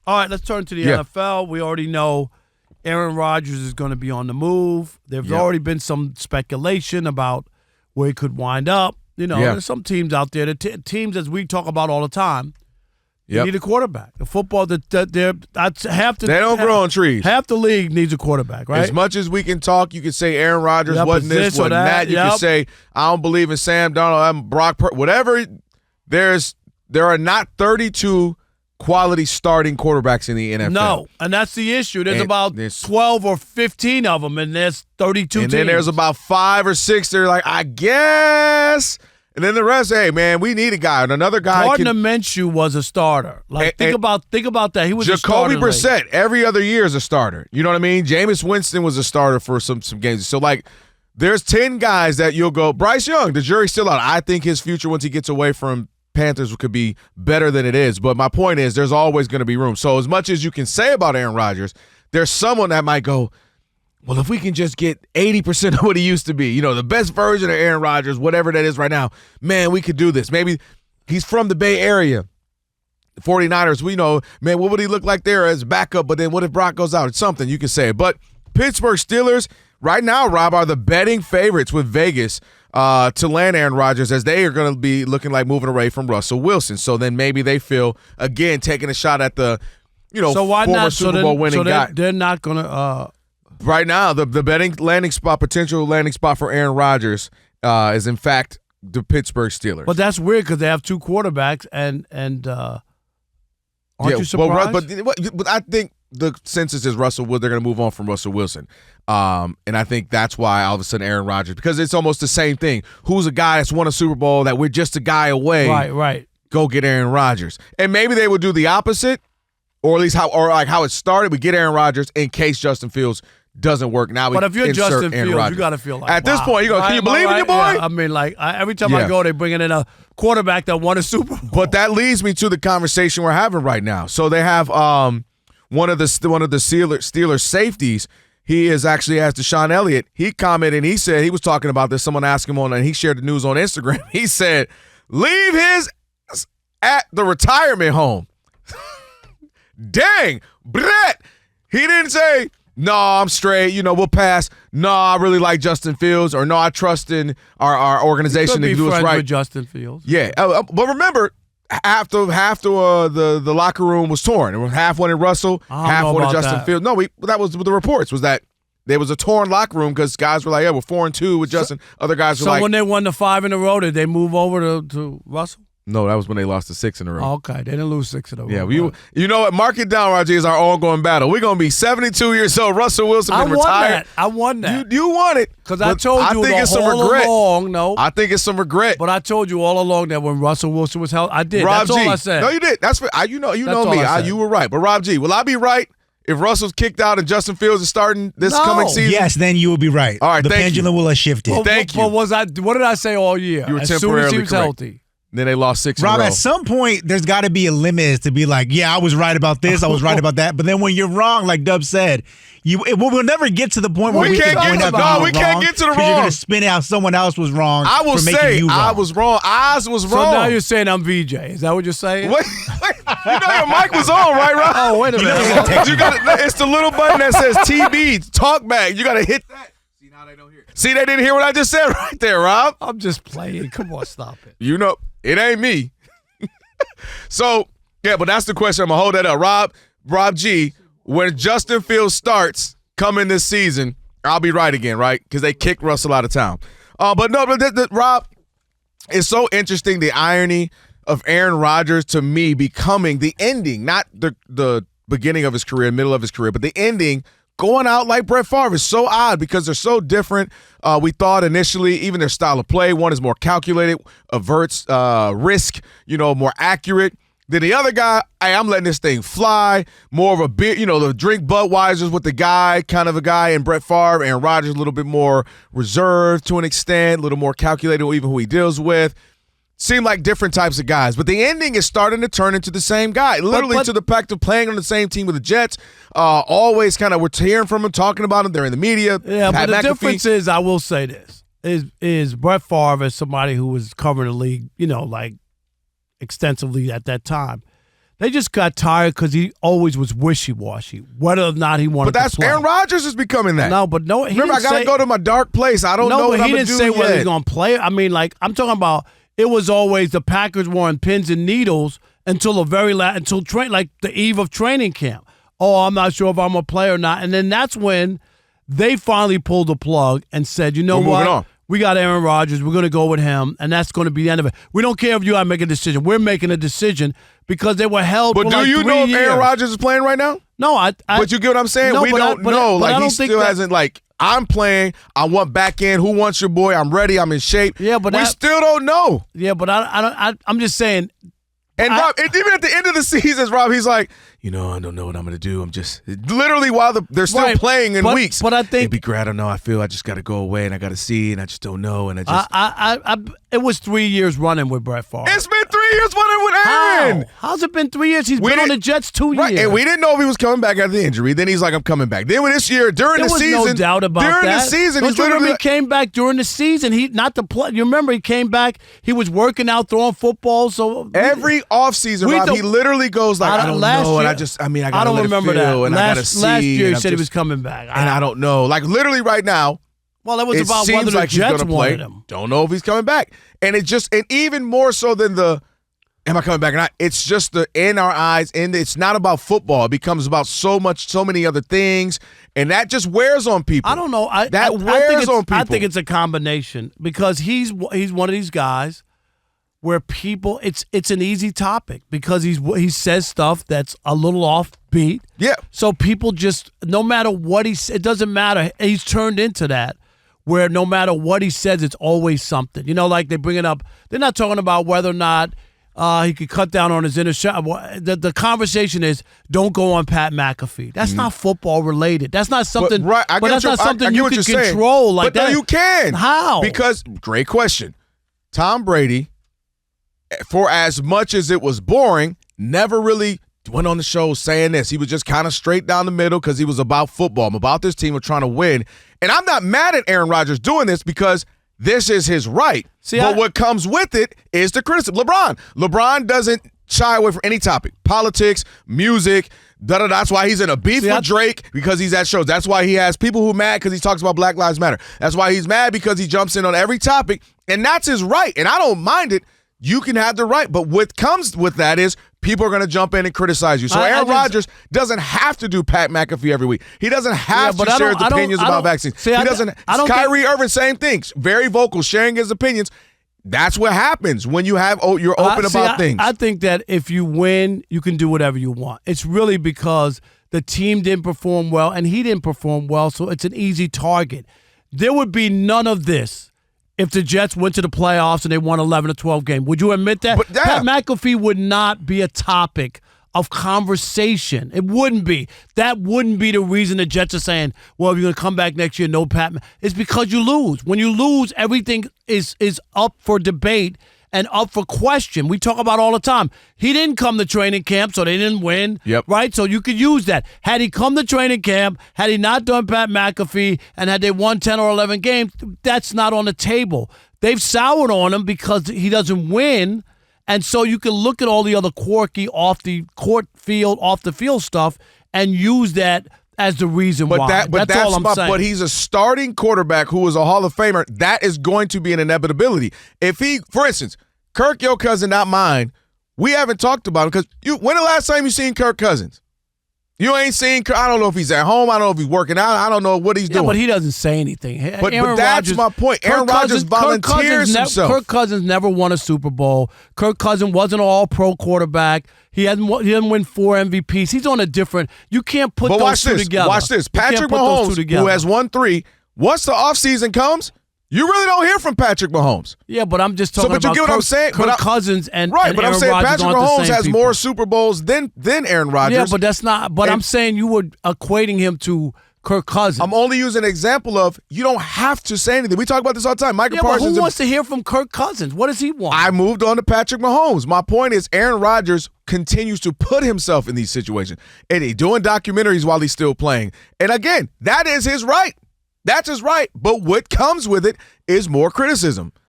All right, let's turn to the NFL. We already know Aaron Rodgers is going to be on the move. There's already been some speculation about where he could wind up. There's some teams out there, teams as we talk about all the time, they need a quarterback. The football, they don't grow on trees. Half the league needs a quarterback, right? As much as we can talk, you can say Aaron Rodgers wasn't this, wasn't that. You can say, I don't believe in Sam Darnold, I'm Brock whatever. There are not 32 quality starting quarterbacks in the NFL. No, and that's the issue. There's about 12 or 15 of them, and there's 32 teams. And then there's about 5 or 6 that are like, I guess. And then the rest, hey, man, we need a guy. And another guy. Gardner Minshew was a starter. Think about that. He was a starter. Jacoby Brissett, every other year is a starter. You know what I mean? Jameis Winston was a starter for some games. So, there's 10 guys that you'll go, Bryce Young, the jury's still out. I think his future once he gets away from Panthers could be better than it is. But my point is there's always going to be room. So as much as you can say about Aaron Rodgers, there's someone that might go, well, if we can just get 80% of what he used to be, the best version of Aaron Rodgers, whatever that is right now, man, we could do this. Maybe he's from the Bay Area. The 49ers, we know, man, what would he look like there as backup? But then what if Brock goes out? It's something you can say. But Pittsburgh Steelers right now, Rob, are the betting favorites with Vegas to land Aaron Rodgers, as they are going to be looking like moving away from Russell Wilson. So then maybe they feel, again, taking a shot at the, so why former not? Super Bowl winning guy. They're not going to right now, the betting potential landing spot for Aaron Rodgers is, in fact, the Pittsburgh Steelers. But that's weird because they have 2 quarterbacks, and aren't you surprised? But I think the census is Russell Wilson. They're going to move on from Russell Wilson. And I think that's why all of a sudden Aaron Rodgers, because it's almost the same thing. Who's a guy that's won a Super Bowl that we're just a guy away? Right. Go get Aaron Rodgers. And maybe they would do the opposite, or at least how it started. We get Aaron Rodgers in case Justin Fields doesn't work. Now, but if you're Justin Aaron Fields, Rodgers. you got to feel like at this point, you go, can you believe in your boy? Yeah, I mean, every time I go, they bringing in a quarterback that won a Super Bowl. But that leads me to the conversation we're having right now. So they have one of the Steelers safeties. He is actually asked Deshaun Elliott. He commented and he said he was talking about this. Someone asked him and he shared the news on Instagram. He said, leave his at the retirement home. Dang, Brett. He didn't say, no, I'm straight. We'll pass. No, I really like Justin Fields. Or no, I trust in our organization to do us right. With Justin Fields. Yeah, but remember, half the locker room was torn. It was half wanted Russell, half wanted Justin Fields. No, that was the reports. Was that there was a torn locker room because guys were like, yeah, we're 4-2 with Justin. Other guys were like. So when they won the 5 in a row, did they move over to Russell? No, that was when they lost the 6 in a row. Okay, they didn't lose 6 in a row. Yeah, you know what? Mark it down, Roger, is our ongoing battle. We're going to be 72 years old. Russell Wilson been retired. I won that. You won it. Because I told you all along. No. I think it's some regret. But I told you all along that when Russell Wilson was held, I did. That's all I said. No, you did. That's you know me. You were right. But Rob G, will I be right if Russell's kicked out and Justin Fields is starting this coming season? Yes, then you will be right. All right, the pendulum will have shifted. Thank you. But what did I say all year? You were as temporarily soon as he was correct. healthy. Then they lost 6 in a row. Rob, at some point, there's got to be a limit to be like, yeah, I was right about this, I was right about that. But then when you're wrong, like Dub said, we'll never get to the point where we can't get to the wrong. You're going to spin out someone else was wrong. I will say I was wrong. Oz was wrong. So now you're saying I'm VJ. Is that what you're saying? Wait, you know your mic was on, right, Rob? Oh, wait a minute. It's the little button that says TB, talk back. You got to hit that. See, now they don't hear it. See, they didn't hear what I just said right there, Rob. I'm just playing. Come on, stop it. It ain't me. So, yeah, but that's the question. I'm going to hold that up. Rob G, when Justin Fields starts coming this season, I'll be right again, right? Because they kicked Russell out of town. Rob, it's so interesting, the irony of Aaron Rodgers to me becoming the ending, not the beginning of his career, middle of his career, but the ending going out like Brett Favre is so odd because they're so different. We thought initially, even their style of play, one is more calculated, averts risk, more accurate. Then the other guy, hey, I'm letting this thing fly, more of a bit, the drink Budweiser's with the guy, kind of a guy, and Brett Favre. Aaron Rodgers a little bit more reserved to an extent, a little more calculated, even who he deals with. Seem like different types of guys, but the ending is starting to turn into the same guy. Literally to the fact of playing on the same team with the Jets. Always kind of we're hearing from him, talking about him. They're in the media. Yeah, but the difference is, I will say this, is Brett Favre is somebody who was covering the league, like extensively at that time. They just got tired because he always was wishy-washy, whether or not he wanted to play. But that's Aaron Rodgers is becoming that. No, but no. Remember, I got to go to my dark place. I don't know what I'm going to do he didn't say whether yet. he's going to play. I mean, like, I'm talking about it was always the Packers were on pins and needles until the very last, like the eve of training camp. Oh, I'm not sure if I'm going to play or not. And then that's when they finally pulled the plug and said, you know We're what? moving on. We got Aaron Rodgers. We're going to go with him, and that's going to be the end of it. We don't care if you make a decision. We're making a decision because they were held for like 3 years. But do you know if Aaron Rodgers is playing right now? No, But you get what I'm saying? No, we don't know. Like, he still hasn't, like, I'm playing. I want back in. Who wants your boy? I'm ready. I'm in shape. Yeah, but we still don't know. Yeah, but I'm just saying. And Rob, even at the end of the season, Rob, he's like, I don't know what I'm going to do. I'm just literally while they're still playing in weeks. But I think it'd be great. I don't know. I feel I just got to go away and I got to see and I just don't know. And it was 3 years running with Brett Favre. It's been 3 years running with Aaron. How's it been 3 years? He's been on the Jets 2 years. Right, and we didn't know if he was coming back after the injury. Then he's like, I'm coming back. Then this year, during the season. There was no doubt about that. During the season, Don't you remember he came back during the season? You remember he came back, he was working out, throwing football. So every offseason, Rob, he literally goes like, I don't know. And I got to remember that. And I got to see. Last year he said he was coming back. And I don't know. Like, literally right now. Well, that was about whether the Jets wanted him. Don't know if he's coming back. And and even more so than am I coming back or not? It's just in our eyes, and it's not about football. It becomes about so many other things, and that just wears on people. I don't know. That wears on people. I think it's a combination because he's one of these guys where people it's an easy topic because he says stuff that's a little offbeat. Yeah. So people just no matter what it doesn't matter. He's turned into that. Where no matter what he says, it's always something. Like they bring it up. They're not talking about whether or not he could cut down on his inner shot. The conversation is don't go on Pat McAfee. That's not football related. That's not something. But that's not something you can control like that. No, you can. How? Because great question. Tom Brady, for as much as it was boring, never really went on the show saying this. He was just kind of straight down the middle because he was about football. I'm about this team. We're trying to win. And I'm not mad at Aaron Rodgers doing this because this is his right. But what comes with it is the criticism. LeBron doesn't shy away from any topic. Politics, music, da-da-da. That's why he's in a beef with Drake because he's at shows. That's why he has people who are mad because he talks about Black Lives Matter. That's why he's mad because he jumps in on every topic. And that's his right. And I don't mind it. You can have the right. But what comes with that is people are going to jump in and criticize you. So Aaron Rodgers doesn't have to do Pat McAfee every week. He doesn't have to share his opinions about vaccines. Kyrie Irving, same things. Very vocal, sharing his opinions. That's what happens when you're open about things. I think that if you win, you can do whatever you want. It's really because the team didn't perform well and he didn't perform well, so it's an easy target. There would be none of this if the Jets went to the playoffs and they won 11 or 12 games. Would you admit that? Pat McAfee would not be a topic of conversation. It wouldn't be. That wouldn't be the reason the Jets are saying, well, if you're going to come back next year, no Pat. It's because you lose. When you lose, everything is up for debate and up for question. We talk about all the time. He didn't come to training camp, so they didn't win. Yep. Right? So you could use that. Had he come to training camp, had he not done Pat McAfee, and had they won 10 or 11 games, that's not on the table. They've soured on him because he doesn't win, and so you can look at all the other quirky off the field stuff and use that as the reason why. That's all I'm saying. But he's a starting quarterback who is a Hall of Famer. That is going to be an inevitability. If he, for instance, Kirk, your cousin, not mine, we haven't talked about him because when the last time you seen Kirk Cousins? You ain't seen Kirk. I don't know if he's at home. I don't know if he's working out. I don't know what he's doing. But he doesn't say anything. But that's my point. Aaron Rodgers volunteers himself. Kirk Cousins never won a Super Bowl. Kirk Cousins wasn't an all-pro quarterback. He didn't win 4 MVPs. He's on a different – you can't put those two together. Watch this. Patrick Mahomes, who has won 3, once the offseason comes, you really don't hear from Patrick Mahomes. Yeah, but I'm just talking about Kirk Cousins and Right, but I'm saying Rodgers Patrick Mahomes has more Super Bowls than Aaron Rodgers. Yeah, but that's not – but I'm saying you were equating him to – Kirk Cousins. I'm only using an example of you don't have to say anything. We talk about this all the time. Michael Parsons. But who wants to hear from Kirk Cousins? What does he want? I moved on to Patrick Mahomes. My point is Aaron Rodgers continues to put himself in these situations. And he's doing documentaries while he's still playing. And again, that is his right. That's his right. But what comes with it is more criticism.